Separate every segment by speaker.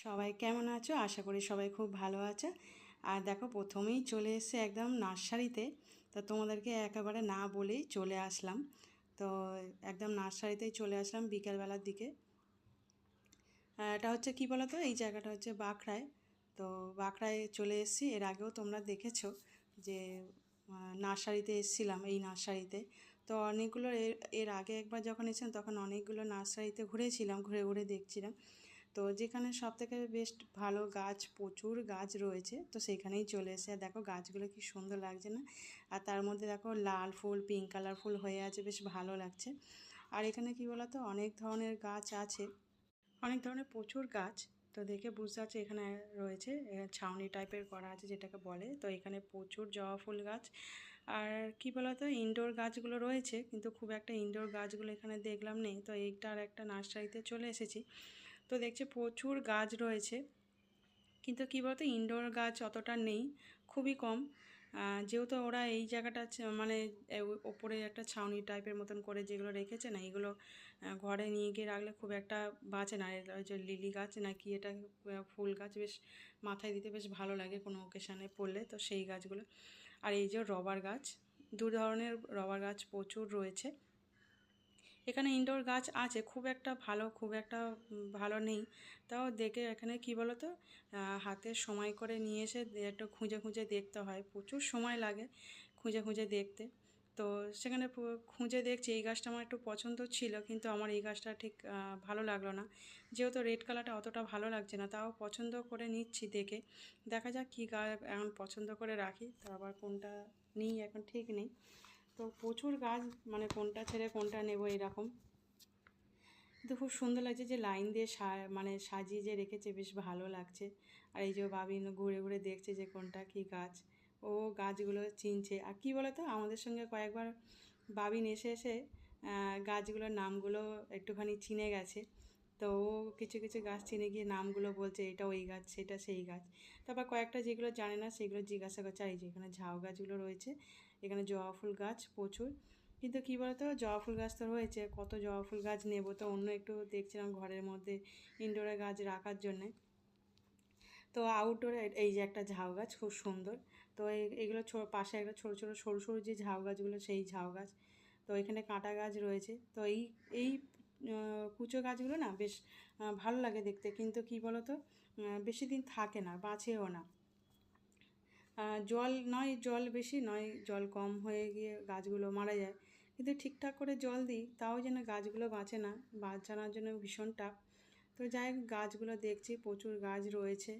Speaker 1: সবাই কেমন আছো? আশা করি সবাই খুব ভালো আছে। আর দেখো, প্রথমেই চলে এসেছে একদম নার্সারিতে। তো তোমাদেরকে একেবারে না বলেই চলে আসলাম। তো একদম নার্সারিতেই চলে আসলাম বিকেলবেলার দিকে। এটা হচ্ছে কি বলো তো, এই জায়গাটা হচ্ছে বাঁকড়ায়। তো বাঁকড়ায় চলে এসেছি। এর আগেও তোমরা দেখেছো যে নার্সারিতে এসেছিলাম, এই নার্সারিতে। তো অনেকগুলো এর আগে একবার যখন এসেছিলাম তখন অনেকগুলো নার্সারিতে ঘুরেছিলাম, ঘুরে ঘুরে দেখছিলাম। তো যেখানে সবথেকে বেস্ট ভালো গাছ, প্রচুর গাছ রয়েছে, তো সেইখানেই চলে এসে। আর দেখো গাছগুলো কি সুন্দর লাগছে না? আর তার মধ্যে দেখো লাল ফুল, পিঙ্ক কালার ফুল হয়ে আছে, বেশ ভালো লাগছে। আর এখানে কি বলতো, অনেক ধরনের গাছ আছে, অনেক ধরনের প্রচুর গাছ। তো দেখে বুঝতে পারছি এখানে রয়েছে ছাউনি টাইপের করা আছে যেটাকে বলে। তো এখানে প্রচুর জবা ফুল গাছ। আর কি বলতো, ইনডোর গাছগুলো রয়েছে, কিন্তু খুব একটা ইনডোর গাছগুলো এখানে দেখলাম নেই। তো এইটার একটা নার্সারিতে চলে এসেছি। তো দেখছি প্রচুর গাছ রয়েছে, কিন্তু কী বলতো, ইনডোর গাছ অতটা নেই, খুবই কম। যেহেতু ওরা এই জায়গাটা মানে ওপরে একটা ছাউনি টাইপের মতন করে যেগুলো রেখেছে না, এগুলো ঘরে নিয়ে গিয়ে রাখলে খুব একটা বাঁচে না। ওই যে লিলি গাছ নাকি এটা, ফুল গাছ, বেশ মাথায় দিতে বেশ ভালো লাগে কোনো ওকেশানে পড়লে, তো সেই গাছগুলো। আর এই যে রবার গাছ, দু ধরনের রবার গাছ প্রচুর রয়েছে এখানে। ইনডোর গাছ আছে, খুব একটা ভালো নেই। তাও দেখে এখানে কি বলো তো, হাতে সময় করে নিয়ে এসে একটু খুঁজে খুঁজে দেখতে হয়, প্রচুর সময় লাগে খুঁজে খুঁজে দেখতে। তো সেখানে খুঁজে দেখছি, এই গাছটা আমার একটু পছন্দ ছিল, কিন্তু আমার এই গাছটা ঠিক ভালো লাগলো না। যেহেতু রেড কালারটা অতটা ভালো লাগছে না, তাও পছন্দ করে নিচ্ছি দেখে। দেখা যাক কী গাছ এখন পছন্দ করে রাখি, তো আবার কোনটা নিই এখন ঠিক নেই। তো প্রচুর গাছ, মানে কোনটা ছেড়ে কোনটা নেব এরকম। কিন্তু খুব সুন্দর লাগছে যে লাইন দিয়ে মানে সাজিয়ে যে রেখেছে, বেশ ভালো লাগছে। আর এই যে বাবিন ঘুরে ঘুরে দেখছে যে কোনটা কী গাছ, ও গাছগুলো চিনছে। আর কি বলতো, আমাদের সঙ্গে কয়েকবার বাবিন এসে এসে গাছগুলোর নামগুলো একটুখানি চিনে গেছে। তো ও কিছু কিছু গাছ চিনে গিয়ে নামগুলো বলছে, এটা ওই গাছ, সেটা সেই গাছ। তারপর কয়েকটা যেগুলো জানে না সেগুলো জিজ্ঞাসা করছে। আর এই যে এখানে ঝাউ গাছগুলো রয়েছে, এখানে জবা ফুল গাছ প্রচুর। কিন্তু কী বলতো, জবা ফুল গাছ তো রয়েছে, কত জবা ফুল গাছ নেব, তো অন্য একটু দেখছিলাম ঘরের মধ্যে ইনডোরে গাছ রাখার জন্যে। তো আউটডোরে এই যে একটা ঝাউ গাছ খুব সুন্দর। তো এইগুলো পাশে একটা ছোটো ছোটো সরু সরু যে ঝাউ গাছগুলো, সেই ঝাউ গাছ। তো এখানে কাঁটা গাছ রয়েছে। তো এই এই কুচো গাছগুলো না বেশ ভালো লাগে দেখতে, কিন্তু কী বলতো, বেশি দিন থাকে না, বাঁচেও না। জল নয়, জল বেশি নয়, জল কম হয়ে গিয়ে গাছগুলো মারা যায়। কিন্তু ঠিকঠাক করে জল দিই, তাও যেন গাছগুলো বাঁচে না, বাঁচানোর জন্য ভীষণ টাফ। তো যাই হোক, গাছগুলো দেখছি, প্রচুর গাছ রয়েছে।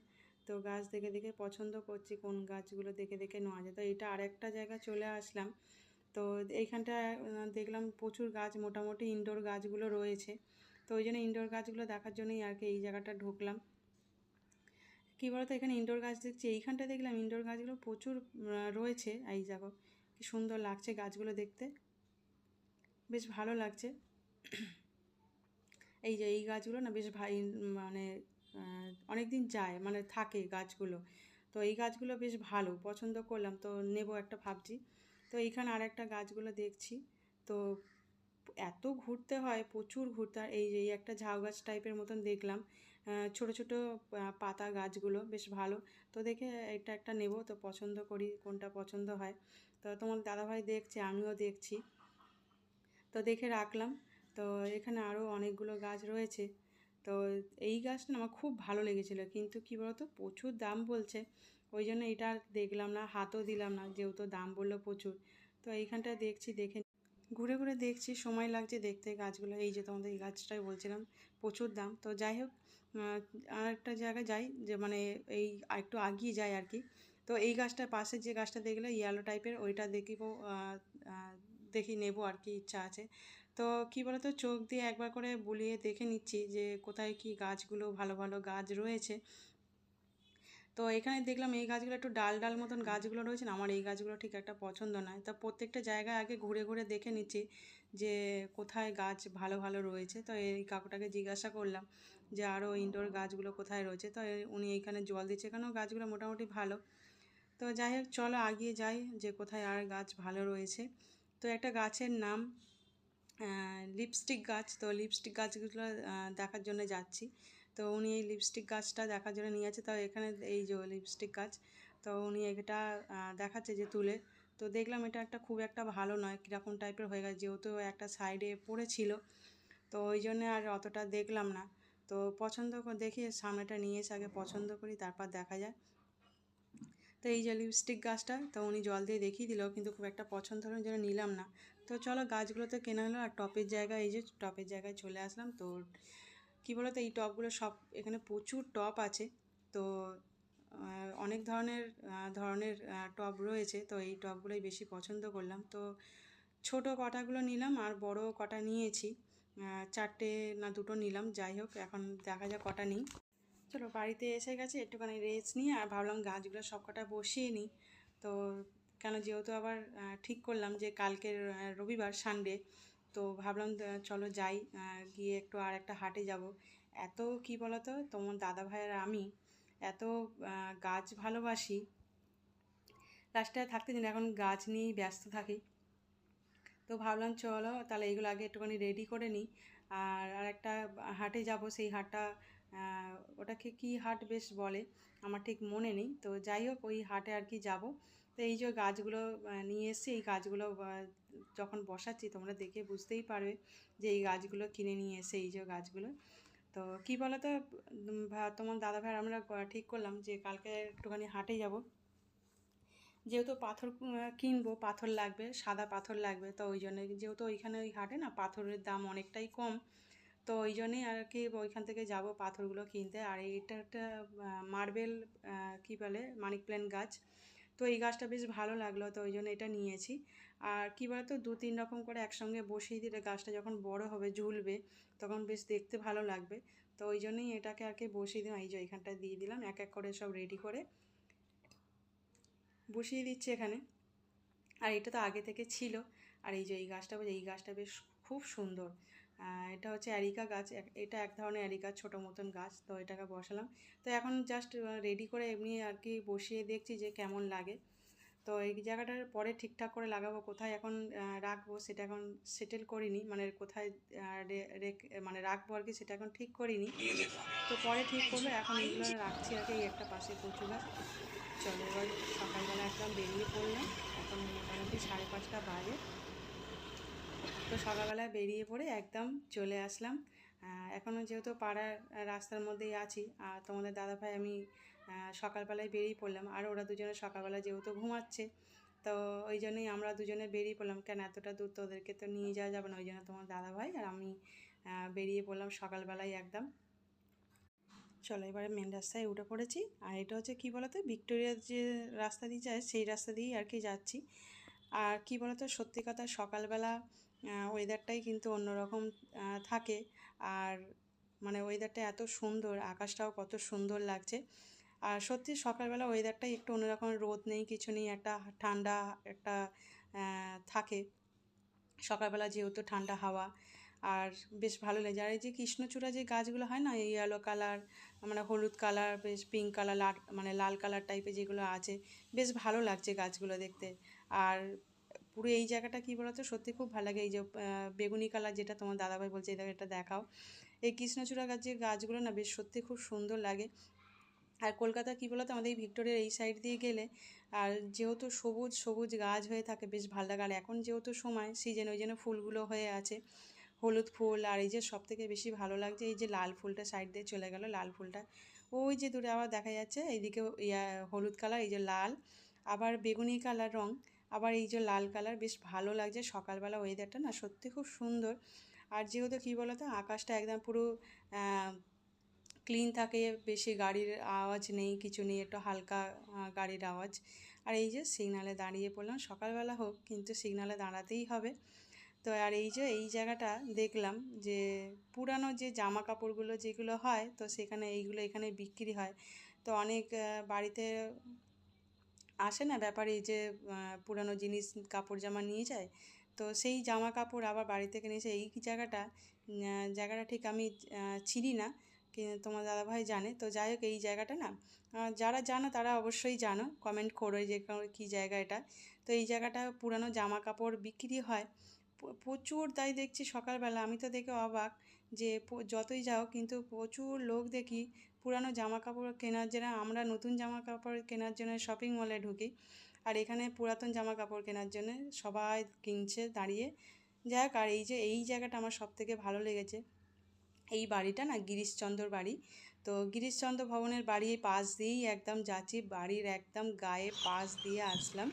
Speaker 1: তো গাছ দেখে দেখে পছন্দ করছি কোন গাছগুলো দেখে দেখে নেওয়া যায়। তো এটা আরেকটা জায়গায় চলে আসলাম। তো এইখানটায় দেখলাম প্রচুর গাছ, মোটামুটি ইনডোর গাছগুলো রয়েছে। তো ওই জন্য ইনডোর গাছগুলো দেখার জন্যই আর কি এই জায়গাটা ঢুকলাম। কী বলতো, এখানে ইনডোর গাছ দেখছি, এইখানটা দেখলাম ইনডোর গাছগুলো প্রচুর রয়েছে। এই দেখো কি সুন্দর লাগছে গাছগুলো দেখতে, বেশ ভালো লাগছে। এই যে এই গাছগুলো না বেশ মানে অনেক দিন যায়, মানে থাকে গাছগুলো। তো এই গাছগুলো বেশ ভালো, পছন্দ করলাম, তো নেব একটা ভাবছি। তো এইখানে আরেকটা গাছগুলো দেখছি। তো এত ঘুরতে হয়, প্রচুর ঘুরতে হয়। এই যে এই একটা ঝাউ গাছ টাইপের মতন দেখলাম, ছোট ছোট পাতা গাছগুলো বেশ ভালো। তো দেখে এটা একটা নেব, তো পছন্দ করি কোনটা পছন্দ হয়। তো তোমার দাদাভাই দেখছে, আমিও দেখছি, তো দেখে রাখলাম। তো এখানে আরও অনেকগুলো গাছ রয়েছে। তো এই গাছটা আমার খুব ভালো লেগেছিলো, কিন্তু কী বলতো, প্রচুর দাম বলছে, ওই জন্য এটা আর দেখলাম না, হাতও দিলাম না, যেহেতু দাম বললো প্রচুর। তো এইখানটা দেখছি, দেখে ঘুরে ঘুরে দেখছি, সময় লাগছে দেখতে গাছগুলো। এই যে তোমাদের এই গাছটাই বলছিলাম, প্রচুর দাম। তো যাই হোক, আর একটা জায়গায় যাই, যে মানে এই একটু আগিয়ে যাই আর কি। তো এই গাছটার পাশে যে গাছটা দেখলে ইয়েলো টাইপের, ওইটা দেখিব, দেখি নেব আর কি, ইচ্ছা আছে। তো কী বলতো, চোখ দিয়ে একবার করে বুলিয়ে দেখে নিচ্ছি যে কোথায় কি গাছগুলো, ভালো ভালো গাছ রয়েছে। তো এখানে দেখলাম এই গাছগুলো একটু ডাল ডাল মতন গাছগুলো রয়েছে না, আমার এই গাছগুলো ঠিক একটা পছন্দ নয়। তা প্রত্যেকটা জায়গায় আগে ঘুরে ঘুরে দেখে নিচ্ছি যে কোথায় গাছ ভালো ভালো রয়েছে। তো এই কাকুটাকে জিজ্ঞাসা করলাম যে আরও ইনডোর গাছগুলো কোথায় রয়েছে। তো উনি এইখানে জল দিচ্ছে, এখানেও গাছগুলো মোটামুটি ভালো। তো যাই হোক, চলো আগিয়ে যাই যে কোথায় আর গাছ ভালো রয়েছে। তো একটা গাছের নাম লিপস্টিক গাছ, তো লিপস্টিক গাছগুলো দেখার জন্য যাচ্ছি। তো উনি এই লিপস্টিক গাছটা দেখার জন্য নিয়ে যাচ্ছে। তো এখানে এই যে লিপস্টিক গাছ, তো উনি এটা দেখাচ্ছে যে তুলে। তো দেখলাম এটা একটা খুব একটা ভালো নয়, কীরকম টাইপের হয়ে গেছে, যেহেতু একটা সাইডে পড়েছিল, তো ওই জন্যে আর অতটা দেখলাম না। তো পছন্দ দেখি সামনেটা নিয়ে এসে আগে পছন্দ করি, তারপর দেখা যায়। তো এই যে লিপস্টিক গাছটা, তো উনি জল দিয়ে দেখিয়ে দিল, কিন্তু খুব একটা পছন্দ হলো জন্য নিলাম না। তো চলো গাছগুলো তো কেনা হলো। আর টপের জায়গায়, এই যে টপের জায়গায় চলে আসলাম। তো কী বলো তো, এই টবগুলো সব এখানে প্রচুর টব আছে। তো অনেক ধরনের টব রয়েছে। তো এই টবগুলোই বেশি পছন্দ করলাম। তো ছোট কটাগুলো নিলাম আর বড় কটা নিয়েছি, 4টে না 2টো নিলাম। যাই হোক, এখন দেখা যাক কটা নিই। চলো বাড়িতে এসে গেছে, একটুখানি রেস্ট নিয়ে আর ভাবলাম গাছগুলো সব কটা বসিয়ে নিই। তো কেন, যেহেতু আবার ঠিক করলাম যে কালকের রবিবার সানডে, তো ভাবলাম চলো যাই, গিয়ে একটু আর একটা হাটে যাব। এত কি বলো তো, তোমার দাদা ভাইয়ের আমি এত গাছ ভালোবাসি, রাস্তায় থাকতে দিন এখন গাছ নিয়েই ব্যস্ত থাকি। তো ভাবলাম চলো তাহলে এইগুলো আগে একটুখানি রেডি করে নিই। আর একটা হাটে যাব, সেই হাটটা ওটাকে কি হাট বেশ বলে, আমার ঠিক মনে নেই। তো যাই হোক, ওই হাটে আর কি যাব। তো এই যে গাছগুলো নিয়ে এসেছি, এই গাছগুলো যখন বসাচ্ছি তোমরা দেখে বুঝতেই পারবে যে এই গাছগুলো কিনে নিয়ে এসে, এই যে গাছগুলো। তো কী বলো তো, তোমার দাদা ভাই আমরা ঠিক করলাম যে কালকে একটুখানি হাটে যাব, যেহেতু পাথর কিনবো, পাথর লাগবে, সাদা পাথর লাগবে। তো ওই জন্য, যেহেতু ওইখানে ওই হাটে না পাথরের দাম অনেকটাই কম, তো ওই জন্যই আর কি ওইখান থেকে যাব পাথরগুলো কিনতে। আর এটা একটা মার্বেল কী বলে, মানি প্ল্যান্ট গাছ। তো এই গাছটা বেশ ভালো লাগলো, তো ওই জন্য এটা নিয়েছি। আর কী বলতো, 2-3 রকম করে একসঙ্গে বসিয়ে দিলে গাছটা যখন বড় হবে, ঝুলবে, তখন বেশ দেখতে ভালো লাগবে। তো ওই জন্যই এটাকে আর কি বসিয়ে দিলাম। এই যে এইখানটা দিয়ে দিলাম, এক এক করে সব রেডি করে বসিয়ে দিচ্ছি এখানে। আর এটা তো আগে থেকে ছিল। আর এই যে এই গাছটা বেশ খুব সুন্দর। এটা হচ্ছে অ্যারিকা গাছ, এটা এক ধরনের অ্যারিকা, ছোটো মতন গাছ। তো এটাকে বসালাম। তো এখন জাস্ট রেডি করে এমনি আর কি বসিয়ে দেখছি যে কেমন লাগে। তো এই জায়গাটার পরে ঠিকঠাক করে লাগাবো, কোথায় এখন রাখবো সেটা এখন সেটেল করিনি, মানে কোথায় মানে রাখবো আর কি, সেটা এখন ঠিক করিনি। তো পরে ঠিক করবো, এখন এইগুলো রাখছি আর কি। এই একটা পাশে কচু গাছ। চলো এবার সকালবেলা একদম বেরিয়ে পড়লাম, এখন মোটামুটি 5:30 বাজে। তো সকালবেলা বেরিয়ে পড়ে একদম চলে আসলাম। এখনও যেহেতু পাড়ার রাস্তার মধ্যেই আছি, আর তোমাদের দাদাভাই আমি সকালবেলায় বেরিয়ে পড়লাম। আর ওরা দুজনে সকালবেলা যেহেতু ঘুমাচ্ছে, তো ওই জন্যই আমরা দুজনে বেরিয়ে পড়লাম। কেন, এতটা দূর তো ওদেরকে তো নিয়ে যাওয়া যাবে না, ওই জন্য তোমার দাদাভাই আর আমি বেরিয়ে পড়লাম সকালবেলায় একদম। চলো এবারে মেন রাস্তায় উঠে পড়েছি। আর এটা হচ্ছে কী বলতো, ভিক্টোরিয়ার যে রাস্তা দিয়ে যায় সেই রাস্তা দিয়েই আর কি যাচ্ছি। আর কী বলতো, সত্যি কথা সকালবেলা ওয়েদারটাই কিন্তু অন্যরকম থাকে। আর মানে ওয়েদারটা এত সুন্দর, আকাশটাও কত সুন্দর লাগছে। আর সত্যি সকালবেলা ওয়েদারটাই একটু অন্যরকম, রোদ নেই কিছু নেই, একটা ঠান্ডা একটা থাকে সকালবেলা, যেহেতু ঠান্ডা হাওয়া। আর বেশ ভালো লাগে। আর এই যে কৃষ্ণচূড়া যে গাছগুলো হয় না, এই ইয়েলো কালার, মানে হলুদ কালার, বেশ পিঙ্ক কালার, মানে লাল কালার টাইপের যেগুলো আছে, বেশ ভালো লাগছে গাছগুলো দেখতে। আর পুরো এই জায়গাটা কী বলতো, সত্যি খুব ভালো লাগে। এই যে বেগুনি কালার, যেটা তোমার দাদাভাই বলছে এটা দেখাও, এই কৃষ্ণচূড়া গাছ যে গাছগুলো না, বেশ সত্যি খুব সুন্দর লাগে। আর কলকাতা কী বলতো, আমাদের এই ভিক্টোরিয়ার এই সাইড দিয়ে গেলে, আর যেহেতু সবুজ সবুজ গাছ হয়ে থাকে, বেশ ভালো লাগে। আর এখন যেহেতু সময় সিজন, ওই জন্য ফুলগুলো হয়ে আছে, হলুদ ফুল। আর এই যে সবথেকে বেশি ভালো লাগছে, এই যে লাল ফুলটা সাইড দিয়ে চলে গেল, লাল ফুলটা ওই যে দূরে আবার দেখা যাচ্ছে। এইদিকে হলুদ কালার, এই যে লাল, আবার বেগুনি কালার রং, আবার এই যে লাল কালার, বেশ ভালো লাগছে। সকালবেলা ওয়েদারটা না সত্যি খুব সুন্দর। আর যেহেতু কী বলতো, আকাশটা একদম পুরো ক্লিন থাকে, বেশি গাড়ির আওয়াজ নেই, কিছু নেই, একটু হালকা গাড়ির আওয়াজ। আর এই যে সিগনালে দাঁড়িয়ে পড়লাম, সকালবেলা হোক কিন্তু সিগনালে দাঁড়াতেই হবে। তো আর এই যে এই জায়গাটা দেখলাম যে পুরানো যে জামা কাপড়গুলো যেগুলো হয়, তো সেখানে এইগুলো এখানে বিক্রি হয়। তো অনেক বাড়িতে আসে না ব্যাপারে, এই যে পুরানো জিনিস কাপড় জামা নিয়ে যায়, তো সেই জামা কাপড় আবার বাড়ি থেকে নিয়ে এসে এই জায়গাটা ঠিক আমি চিনি না, তোমার দাদাভাই জানে। তো যাই হোক, এই জায়গাটা না, যারা জানো তারা অবশ্যই জানো, কমেন্ট করো যে কী জায়গা এটা। তো এই জায়গাটা পুরানো জামা কাপড় বিক্রি হয়, প্রচুর, তাই দেখছি সকালবেলা আমি তো দেখে অবাক যে যতই যাও কিন্তু প্রচুর লোক দেখি পুরানো জামা কাপড় কেনার জন্য। আমরা নতুন জামা কাপড় কেনার জন্য শপিং মলে ঢুকি, আর এখানে পুরাতন জামা কাপড় কেনার জন্য সবাই কিনছে দাঁড়িয়ে। যাই হোক, আর এই যে এই জায়গাটা আমার সবথেকে ভালো লেগেছে, এই বাড়িটা না গিরিশচন্দ্রর বাড়ি। তো গিরিশচন্দ্র ভবনের বাড়ি পাশ দিয়েই একদম যাচ্ছি, বাড়ির একদম গায়ে পাশ দিয়ে আসলাম,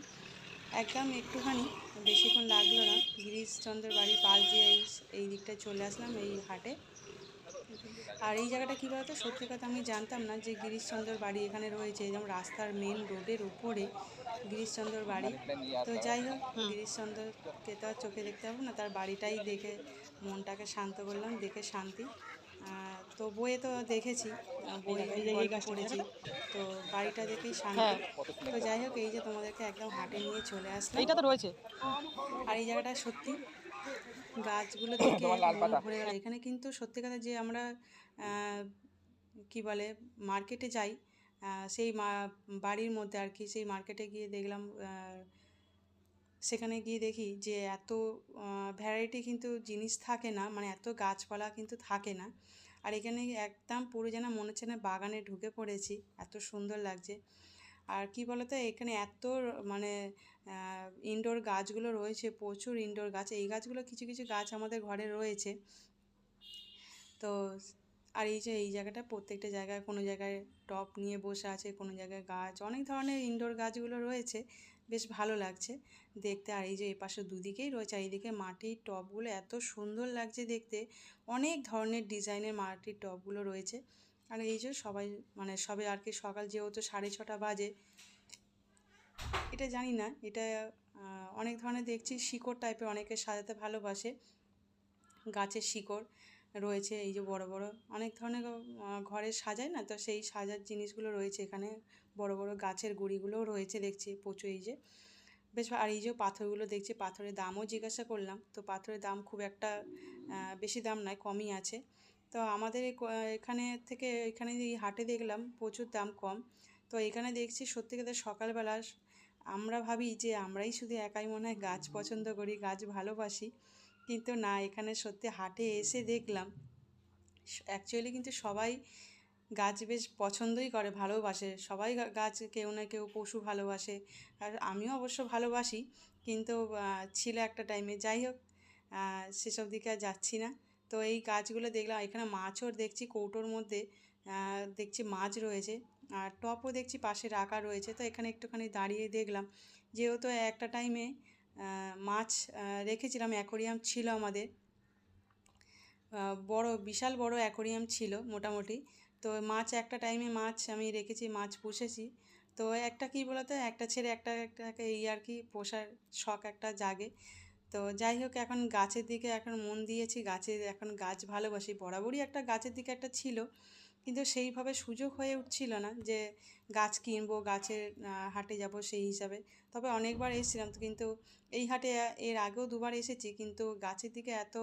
Speaker 1: একদম একটুখানি, বেশিক্ষণ লাগলো না। গিরিশচন্দ্রের বাড়ির পাশ দিয়ে এই দিকটায় চলে আসলাম এই হাটে। আর এই জায়গাটা কী বলতো, সত্যি কথা আমি জানতাম না যে গিরিশচন্দ্রর বাড়ি এখানে রয়েছে, যেমন রাস্তার মেন রোডের উপরে গিরিশচন্দ্রর বাড়ি। তো যাই হোক, গিরিশচন্দ্রকে তো আর চোখে দেখতে পাবো না, তার বাড়িটাই দেখে মনটাকে শান্ত করলাম, দেখে শান্তি। তো বইয়ে তো দেখেছি, বই গল্প পড়েছি, তো বাড়িটা দেখেই শান্তি। তো যাই হোক, এই যে তোমাদেরকে একদম হাটে নিয়ে চলে আসলাম,
Speaker 2: এইটা তো রয়েছে।
Speaker 1: আর এই জায়গাটা সত্যি গাছগুলো দেখে মন ভরে গেল। এখানে কিন্তু সত্যি কথা যে আমরা কি বলে মার্কেটে যাই, সেই বাড়ির মধ্যে আর কি, সেই মার্কেটে গিয়ে দেখলাম, সেখানে গিয়ে দেখি যে এত ভ্যারাইটি কিন্তু জিনিস থাকে না, মানে এত গাছপালা কিন্তু থাকে না। আর এখানে একদম পুরো যেন মনে হচ্ছে না বাগানে ঢুকে পড়েছি, এত সুন্দর লাগছে। আর কি বলতো, এখানে এত মানে ইনডোর গাছগুলো রয়েছে, প্রচুর ইনডোর গাছ। এই গাছগুলো কিছু কিছু গাছ আমাদের ঘরে রয়েছে। তো আর এই যে এই জায়গাটা, প্রত্যেকটা জায়গায় কোনো জায়গায় টব নিয়ে বসে আছে, কোনো জায়গায় গাছ, অনেক ধরনের ইনডোর গাছগুলো রয়েছে, বেশ ভালো লাগছে দেখতে। আর এই যে এই পাশে দুদিকেই রয়েছে, আর এইদিকে মাটির টবগুলো এত সুন্দর লাগছে দেখতে, অনেক ধরনের ডিজাইনের মাটির টবগুলো রয়েছে। আর এই যে সবাই মানে সবে আর কি সকাল যেহেতু 6:30 বাজে, এটা জানি না, এটা অনেক ধরনের দেখছি শিকড় টাইপের অনেকে সাজাতে ভালোবাসে, গাছের শিকড় রয়েছে, এই যে বড় বড় অনেক ধরনের ঘরে সাজায় না, তো সেই সাজার জিনিসগুলো রয়েছে এখানে, বড় বড় গাছের গুঁড়িগুলোও রয়েছে দেখছি প্রচুর। এই যে বেশ, আর এই যে পাথরগুলো দেখছি, পাথরের দামও জিজ্ঞাসা করলাম, তো পাথরের দাম খুব একটা বেশি দাম নয়, কমই আছে। তো আমাদের এখানে থেকে এখানে এই হাটে দেখলাম প্রচুর দাম কম। তো এখানে দেখছি সত্যি কথা সকালবেলা আমরা ভাবি যে আমরাই শুধু একাই মনে হয় গাছ পছন্দ করি, গাছ ভালোবাসি, কিন্তু না, এখানে সত্যি হাটে এসে দেখলাম অ্যাকচুয়ালি কিন্তু সবাই গাছ বেশ পছন্দই করে, ভালোবাসে সবাই গাছ, কেউ না কেউ পশু ভালোবাসে, আর আমিও অবশ্য ভালোবাসি, কিন্তু ছিল একটা টাইমে। যাই হোক, সেসব দিকে আর যাচ্ছি না। তো এই গাছগুলো দেখলাম, এখানে মাছও দেখছি কৌটোর মধ্যে, দেখছি মাছ রয়েছে, আর টপও দেখছি পাশে রাখা রয়েছে। তো এখানে একটুখানি দাঁড়িয়ে দেখলাম, যেহেতু একটা টাইমে মাছ রেখেছিলাম, অ্যাকোরিয়াম ছিল আমাদের, বড় বিশাল বড় অ্যাকোরিয়াম ছিল মোটামুটি। তো মাছ একটা টাইমে মাছ আমি রেখেছি, মাছ পুষেছি। তো একটা কী বলতো, একটা ছেড়ে একটা এই আর কি পোষার শখ একটা জাগে। তো যাই হোক, এখন গাছের দিকে এখন মন দিয়েছি, এখন গাছ ভালোবাসি, বরাবরই একটা গাছের দিকে একটা ছিল, কিন্তু সেইভাবে সুযোগ হয়ে উঠছিল না যে গাছ কিনবো, গাছের হাটে যাব সেই হিসাবে। তবে অনেকবার এসেছিলাম তো, কিন্তু এই হাটে এর আগেও দুবার এসেছি, কিন্তু গাছের দিকে এত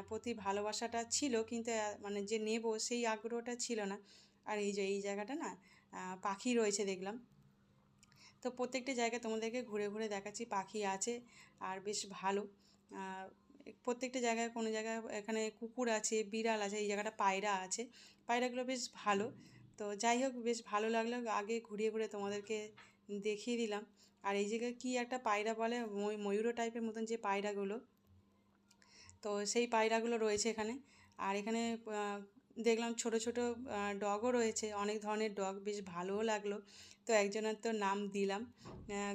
Speaker 1: প্রতি ভালোবাসাটা ছিল, কিন্তু মানে যে নেব সেই আগ্রহটা ছিল না। আর এই যে এই জায়গাটা না পাখি রয়েছে দেখলাম, তো প্রত্যেকটা জায়গায় তোমাদেরকে ঘুরে ঘুরে দেখাচ্ছি, পাখি আছে আর বেশ ভালো। প্রত্যেকটা জায়গায়, কোনো জায়গায় এখানে কুকুর আছে, বিড়াল আছে, এই জায়গাটা পায়রা আছে, পায়রাগুলো বেশ ভালো। তো যাই হোক, বেশ ভালো লাগলো, আগে ঘুরিয়ে ঘুরে তোমাদেরকে দেখিয়ে দিলাম। আর এই জায়গায় কী একটা পায়রা বলে, ময়ূর টাইপের মতন যে পায়রাগুলো, তো সেই পায়রাগুলো রয়েছে এখানে। আর এখানে দেখলাম ছোট ছোট ডগও রয়েছে, অনেক ধরনের ডগ, বেশ ভালোও লাগলো। তো একজনের তো নাম দিলাম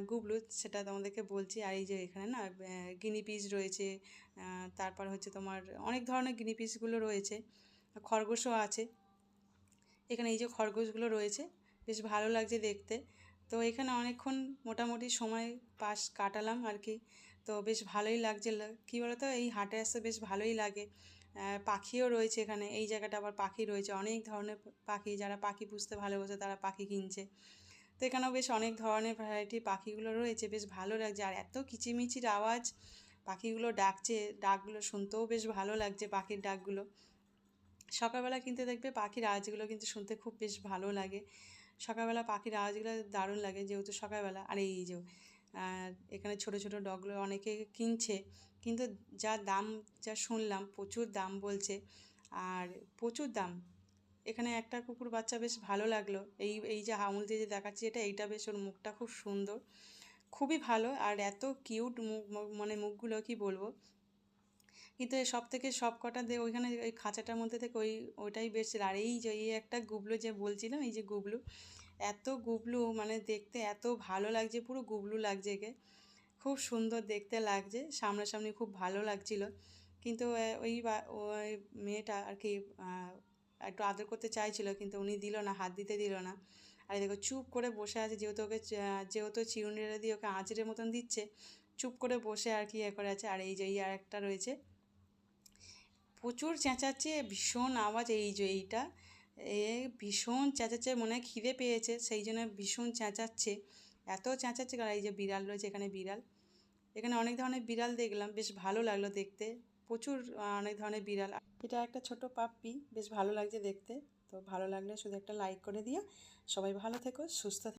Speaker 1: গুবলু, সেটা তোমাদেরকে বলছি। আর এই যে এখানে না গিনিপিস রয়েছে, তারপর হচ্ছে তোমার অনেক ধরনের গিনিপিসগুলো রয়েছে, খরগোশও আছে এখানে, এই যে খরগোশগুলো রয়েছে, বেশ ভালো লাগছে দেখতে। তো এখানে অনেকক্ষণ মোটামুটি সময় কাটালাম আর কি। তো বেশ ভালোই লাগছিল, কী বলতো, এই হাটে আসতে বেশ ভালোই লাগে। পাখিও রয়েছে এখানে, এই জায়গাটা আবার পাখি রয়েছে, অনেক ধরনের পাখি, যারা পাখি পুষতে ভালোবাসে তারা পাখি কিনছে। তো এখানেও বেশ অনেক ধরনের ভ্যারাইটি পাখিগুলো রয়েছে, বেশ ভালো লাগছে। আর এত কিচিমিচির আওয়াজ, পাখিগুলো ডাকছে, ডাকগুলো শুনতেও বেশ ভালো লাগছে, পাখির ডাকগুলো। সকালবেলা কিন্তু দেখবে পাখির আওয়াজগুলো কিন্তু শুনতে খুব বেশ ভালো লাগে, সকালবেলা পাখির আওয়াজগুলো দারুণ লাগে যেহেতু সকালবেলা। আর এই যে এখানে ছোট ছোট ডগগুলো অনেকে কিনছে, কিন্তু যা দাম, যা শুনলাম প্রচুর দাম বলছে, আর প্রচুর দাম। এখানে একটা কুকুর বাচ্চা বেশ ভালো লাগলো, এই যে আঙুল দিয়ে যে দেখাচ্ছি এইটা বেশ, ওর মুখটা খুব সুন্দর, খুবই ভালো, আর এত কিউট মুখ, মানে মুখগুলো কি বলবো। কিন্তু সব থেকে সব কটা দিয়ে ওইখানে ওই খাঁচাটার মধ্যে থেকে ওইটাই বেশ। আর এই যে এই একটা গুবলু যে বলছিলাম, এই যে গুবলু, এত গুবলু, মানে দেখতে এত ভালো লাগছে, পুরো গুবলু লাগছে একে, খুব সুন্দর দেখতে লাগছে, সামনাসামনি খুব ভালো লাগছিল। কিন্তু ওই মেয়েটা আর কি একটু আদর করতে চাইছিল, কিন্তু উনি দিল না, হাত দিতে দিল না। আর দেখো চুপ করে বসে আছে, যেহেতু চিরুনিটা দিয়ে ওকে আঁচড়ের মতন দিচ্ছে, চুপ করে বসে আর কি করে আছে। আর এই যে এই আর একটা রয়েছে, প্রচুর চেঁচাচ্ছে, ভীষণ আওয়াজ, এই যে এইটা ভীষণ চেঁচাচ্ছে, মনে হয় খিদে পেয়েছে সেই জন্য ভীষণ চেঁচাচ্ছে, এত চেঁচাচ্ছে। কারণ এই যে বিড়াল রয়েছে, এখানে বিড়াল, এখানে অনেক ধরনের বিড়াল দেখলাম, বেশ ভালো লাগলো দেখতে, প্রচুর অনেক ধরনের বিড়াল। এটা একটা ছোট পাপ্পি, বেশ ভালো লাগছে দেখতে। তো ভালো লাগলে শুধু একটা লাইক করে দিও। সবাই ভালো থেকো, সুস্থ থেকো।